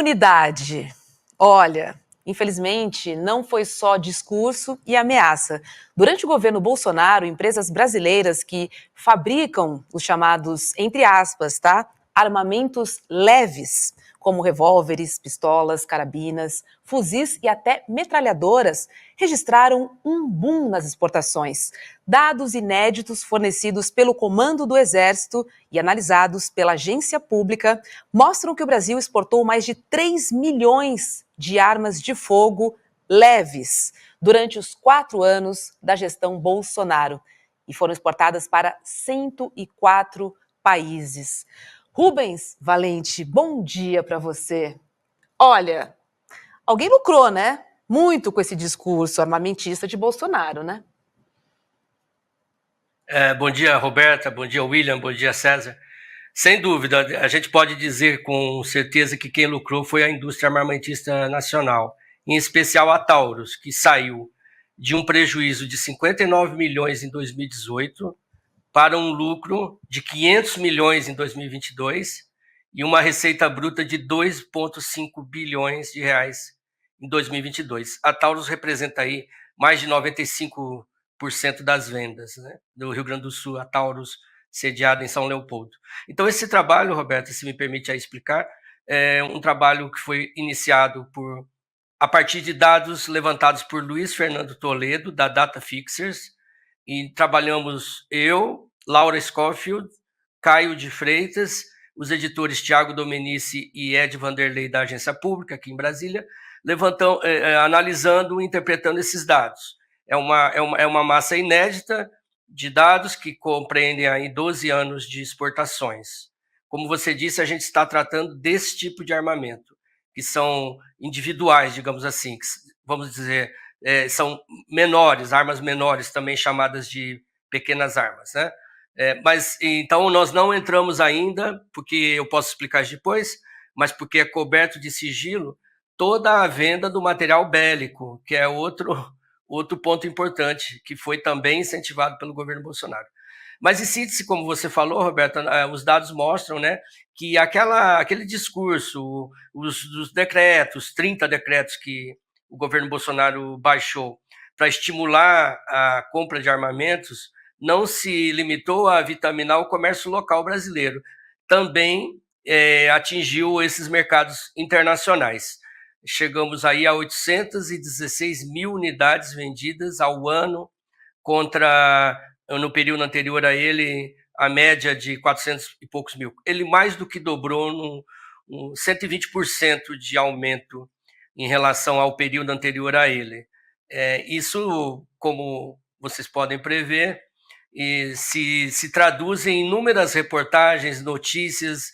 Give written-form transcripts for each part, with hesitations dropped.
Imunidade. Olha, infelizmente, não foi só discurso e ameaça. Durante o governo Bolsonaro, empresas brasileiras que fabricam os chamados, entre aspas, tá? Armamentos leves, como revólveres, pistolas, carabinas, fuzis e até metralhadoras, registraram um boom nas exportações. Dados inéditos fornecidos pelo Comando do Exército e analisados pela agência pública mostram que o Brasil exportou mais de 3 milhões de armas de fogo leves durante os 4 anos da gestão Bolsonaro e foram exportadas para 104 países. Rubens Valente, bom dia para você. Olha, alguém lucrou, né? Muito com esse discurso armamentista de Bolsonaro, né? Bom dia, Roberta, bom dia, William, bom dia, César. Sem dúvida, a gente pode dizer com certeza que quem lucrou foi a indústria armamentista nacional, em especial a Taurus, que saiu de um prejuízo de 59 milhões em 2018 para um lucro de 500 milhões em 2022 e uma receita bruta de 2,5 bilhões de reais em 2022. A Taurus representa aí mais de 95% das vendas, né, do Rio Grande do Sul, a Taurus, sediada em São Leopoldo. Então, esse trabalho, Roberto, se me permite aí explicar, é um trabalho que foi iniciado a partir de dados levantados por Luiz Fernando Toledo, da Data Fixers, e trabalhamos eu, Laura Schofield, Caio de Freitas, os editores Tiago Domenici e Ed Vanderlei, da Agência Pública, aqui em Brasília, analisando e interpretando esses dados. É uma massa inédita de dados que compreendem aí 12 anos de exportações. Como você disse, a gente está tratando desse tipo de armamento, que são individuais, digamos assim, que, vamos dizer, são menores, armas menores, também chamadas de pequenas armas, né? Mas então nós não entramos ainda, porque eu posso explicar depois, mas porque é coberto de sigilo toda a venda do material bélico, que é outro ponto importante, que foi também incentivado pelo governo Bolsonaro. Mas em síntese, como você falou, Roberta, os dados mostram, né, que aquele discurso, os decretos, 30 decretos que o governo Bolsonaro baixou para estimular a compra de armamentos, não se limitou a vitaminar o comércio local brasileiro, também atingiu esses mercados internacionais. Chegamos aí a 816 mil unidades vendidas ao ano, contra, no período anterior a ele, a média de 400 e poucos mil. Ele mais do que dobrou, 120% de aumento em relação ao período anterior a ele. Isso, como vocês podem prever, se traduz em inúmeras reportagens, notícias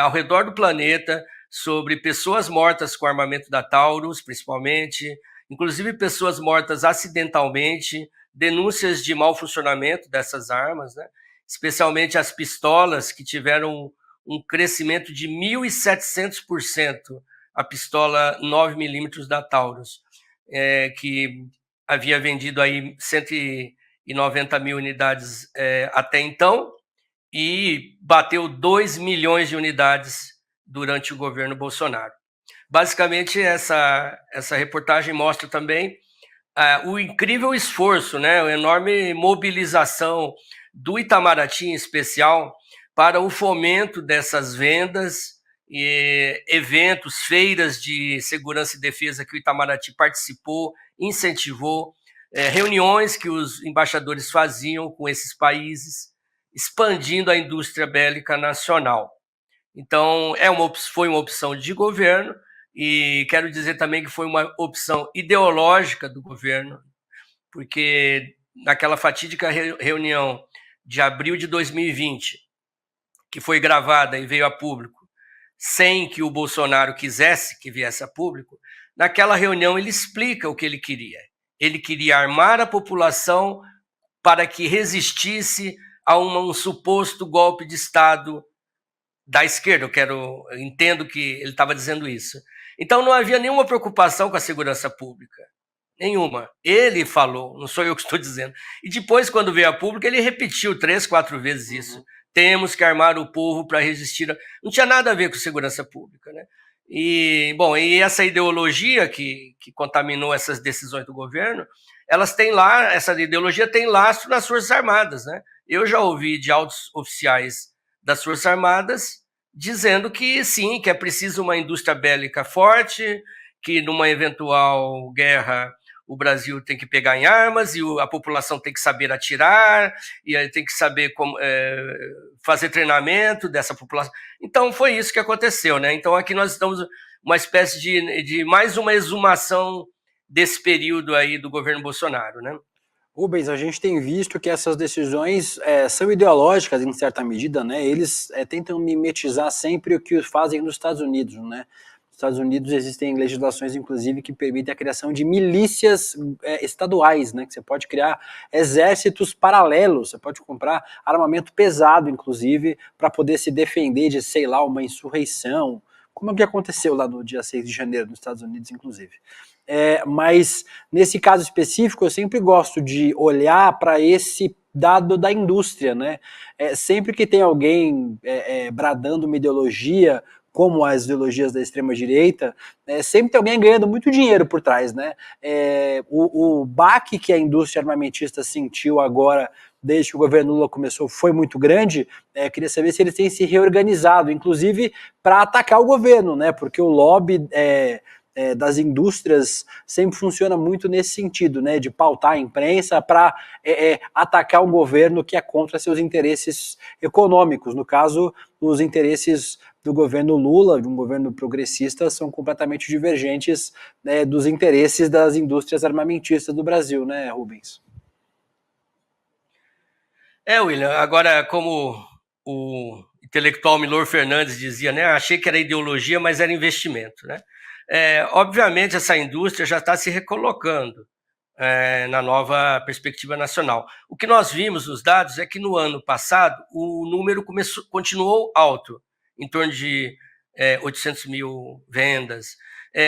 ao redor do planeta sobre pessoas mortas com armamento da Taurus, principalmente, inclusive pessoas mortas acidentalmente, denúncias de mau funcionamento dessas armas, né? Especialmente as pistolas, que tiveram um crescimento de 1.700%, a pistola 9mm da Taurus, que havia vendido aí 190 mil unidades até então, e bateu 2 milhões de unidades durante o governo Bolsonaro. Basicamente, essa reportagem mostra também o incrível esforço, né, a enorme mobilização do Itamaraty, em especial, para o fomento dessas vendas, eventos, feiras de segurança e defesa que o Itamaraty participou, incentivou, reuniões que os embaixadores faziam com esses países, expandindo a indústria bélica nacional. Então, foi uma opção de governo, e quero dizer também que foi uma opção ideológica do governo, porque naquela fatídica reunião de abril de 2020, que foi gravada e veio a público, sem que o Bolsonaro quisesse que viesse a público, naquela reunião ele explica o que ele queria. Ele queria armar a população para que resistisse a um suposto golpe de Estado da esquerda. Eu entendo que ele estava dizendo isso. Então não havia nenhuma preocupação com a segurança pública. Nenhuma. Ele falou, não sou eu que estou dizendo. E depois, quando veio a público, ele repetiu 3, 4 vezes isso. Temos que armar o povo para resistir. Não tinha nada a ver com segurança pública, né? E essa ideologia que contaminou essas decisões do governo, essa ideologia tem lastro nas Forças Armadas, né? Eu já ouvi de altos oficiais das Forças Armadas dizendo que sim, que é preciso uma indústria bélica forte, que numa eventual guerra o Brasil tem que pegar em armas e a população tem que saber atirar e tem que saber fazer treinamento dessa população. Então foi isso que aconteceu, né? Então aqui nós estamos uma espécie de mais uma exumação desse período aí do governo Bolsonaro, né? Rubens, a gente tem visto que essas decisões são ideológicas em certa medida, né? Eles tentam mimetizar sempre o que fazem nos Estados Unidos, né? Nos Estados Unidos existem legislações, inclusive, que permitem a criação de milícias estaduais, né? Que você pode criar exércitos paralelos, você pode comprar armamento pesado, inclusive, para poder se defender de, sei lá, uma insurreição, como é que aconteceu lá no dia 6 de janeiro nos Estados Unidos, inclusive. Mas nesse caso específico eu sempre gosto de olhar para esse dado da indústria, né? Sempre que tem alguém bradando uma ideologia, como as ideologias da extrema-direita, sempre tem alguém ganhando muito dinheiro por trás, né? O baque que a indústria armamentista sentiu agora, desde que o governo Lula começou, foi muito grande. Queria saber se eles têm se reorganizado, inclusive para atacar o governo, né? Porque o lobby das indústrias sempre funciona muito nesse sentido, né, de pautar a imprensa para atacar um governo que é contra seus interesses econômicos. No caso, os interesses do governo Lula, de um governo progressista, são completamente divergentes, né, dos interesses das indústrias armamentistas do Brasil, né, Rubens? William, agora como o intelectual Milor Fernandes dizia, né, achei que era ideologia, mas era investimento, né? Obviamente, essa indústria já está se recolocando na nova perspectiva nacional. O que nós vimos nos dados é que no ano passado o número continuou alto, em torno de 800 mil vendas.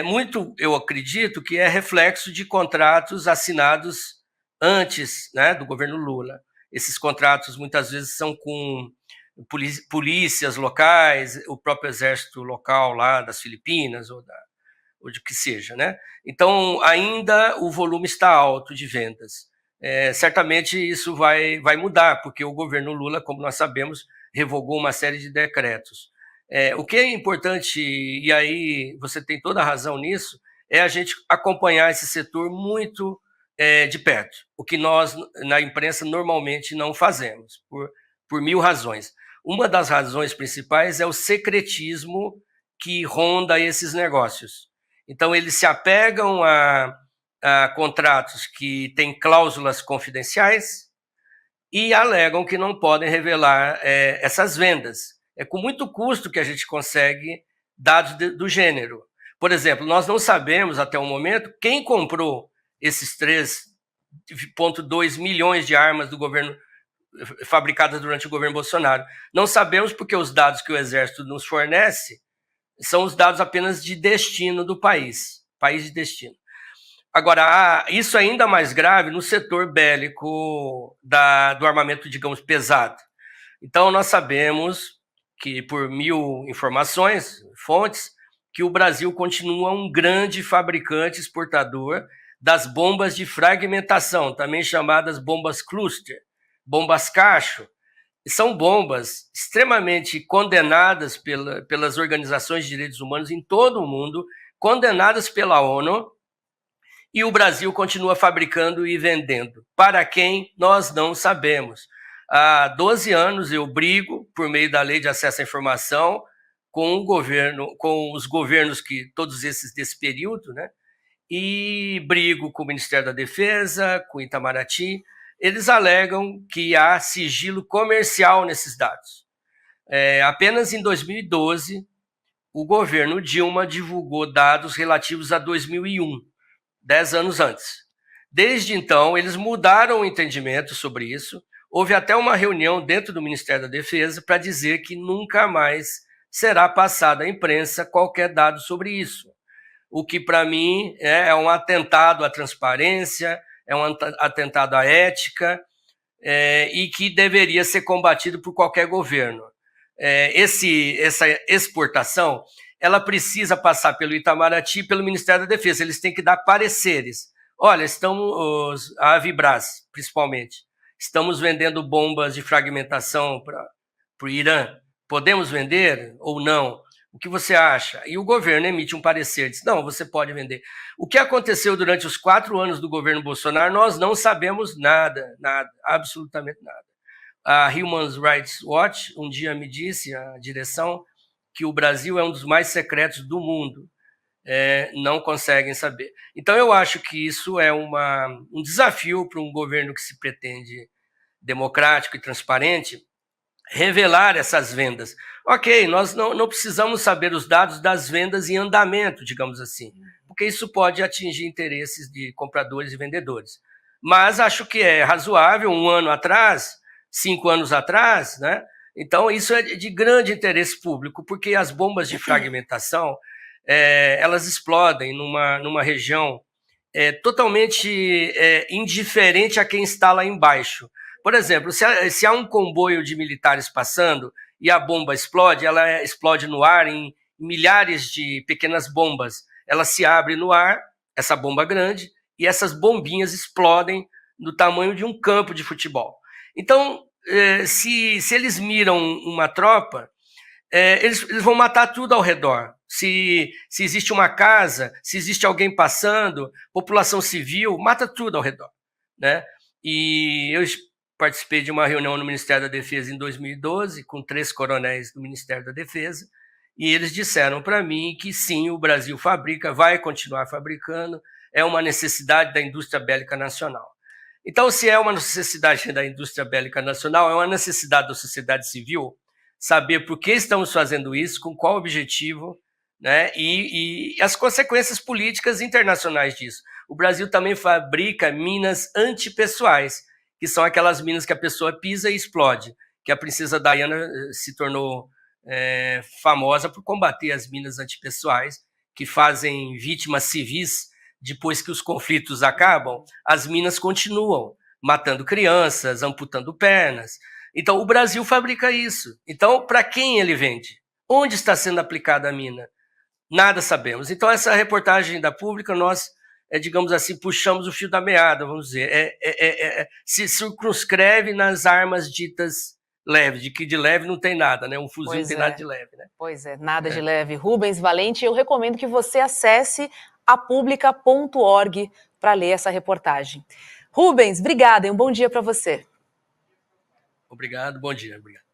Muito, eu acredito, que é reflexo de contratos assinados antes, né, do governo Lula. Esses contratos muitas vezes são com polícias locais, o próprio exército local lá das Filipinas ou de que seja, né? Então, ainda o volume está alto de vendas. Certamente isso vai mudar, porque o governo Lula, como nós sabemos, revogou uma série de decretos. O que é importante, e aí você tem toda a razão nisso, é a gente acompanhar esse setor muito de perto, o que nós, na imprensa, normalmente não fazemos, por mil razões. Uma das razões principais é o secretismo que ronda esses negócios. Então, eles se apegam a contratos que têm cláusulas confidenciais e alegam que não podem revelar essas vendas. É com muito custo que a gente consegue dados do gênero. Por exemplo, nós não sabemos até o momento quem comprou esses 3,2 milhões de armas do governo fabricadas durante o governo Bolsonaro. Não sabemos porque os dados que o Exército nos fornece são os dados apenas de destino do país de destino. Agora, isso é ainda mais grave no setor bélico do armamento, digamos, pesado. Então, nós sabemos que, por 1000 informações, fontes, que o Brasil continua um grande fabricante exportador das bombas de fragmentação, também chamadas bombas cluster, bombas cacho. São bombas extremamente condenadas pelas organizações de direitos humanos em todo o mundo, condenadas pela ONU, e o Brasil continua fabricando e vendendo. Para quem? Nós não sabemos. Há 12 anos eu brigo, por meio da Lei de Acesso à Informação, com os governos que todos esses desse período, né? E brigo com o Ministério da Defesa, com o Itamaraty. Eles alegam que há sigilo comercial nesses dados. Apenas em 2012, o governo Dilma divulgou dados relativos a 2001, 10 anos antes. Desde então, eles mudaram o entendimento sobre isso. Houve até uma reunião dentro do Ministério da Defesa para dizer que nunca mais será passado à imprensa qualquer dado sobre isso. O que, para mim, é um atentado à transparência, é um atentado à ética, e que deveria ser combatido por qualquer governo. Essa exportação, ela precisa passar pelo Itamaraty e pelo Ministério da Defesa. Eles têm que dar pareceres. Olha, a Avibras, principalmente, estamos vendendo bombas de fragmentação para o Irã. Podemos vender ou não? O que você acha? E o governo emite um parecer, diz, não, você pode vender. O que aconteceu durante os 4 anos do governo Bolsonaro, nós não sabemos nada, absolutamente nada. A Human Rights Watch um dia me disse, a direção, que o Brasil é um dos mais secretos do mundo. Não conseguem saber. Então eu acho que isso é um desafio para um governo que se pretende democrático e transparente, revelar essas vendas. Ok, nós não precisamos saber os dados das vendas em andamento, digamos assim, porque isso pode atingir interesses de compradores e vendedores. Mas acho que é razoável, 1 ano atrás, 5 anos atrás, né? Então isso é de grande interesse público, porque as bombas de fragmentação, elas explodem numa região totalmente indiferente a quem está lá embaixo. Por exemplo, se há um comboio de militares passando e a bomba explode, ela explode no ar em milhares de pequenas bombas. Ela se abre no ar, essa bomba grande, e essas bombinhas explodem do tamanho de um campo de futebol. Então, se eles miram uma tropa, eles vão matar tudo ao redor. Se existe uma casa, se existe alguém passando, população civil, mata tudo ao redor, né? E eu participei de uma reunião no Ministério da Defesa em 2012, com 3 coronéis do Ministério da Defesa, e eles disseram para mim que sim, o Brasil fabrica, vai continuar fabricando, é uma necessidade da indústria bélica nacional. Então, se é uma necessidade da indústria bélica nacional, é uma necessidade da sociedade civil saber por que estamos fazendo isso, com qual objetivo, né? E as consequências políticas internacionais disso. O Brasil também fabrica minas antipessoais, que são aquelas minas que a pessoa pisa e explode, que a princesa Diana se tornou famosa por combater as minas antipessoais, que fazem vítimas civis. Depois que os conflitos acabam, as minas continuam matando crianças, amputando pernas. Então, o Brasil fabrica isso. Então, para quem ele vende? Onde está sendo aplicada a mina? Nada sabemos. Então, essa reportagem da Pública, nós, digamos assim, puxamos o fio da meada, vamos dizer. Se circunscreve nas armas ditas leves, de que de leve não tem nada, né? Um fuzil não tem nada de leve, né? Pois é, nada de leve. Rubens Valente, eu recomendo que você acesse apublica.org para ler essa reportagem. Rubens, obrigada e um bom dia para você. Obrigado, bom dia. Obrigado.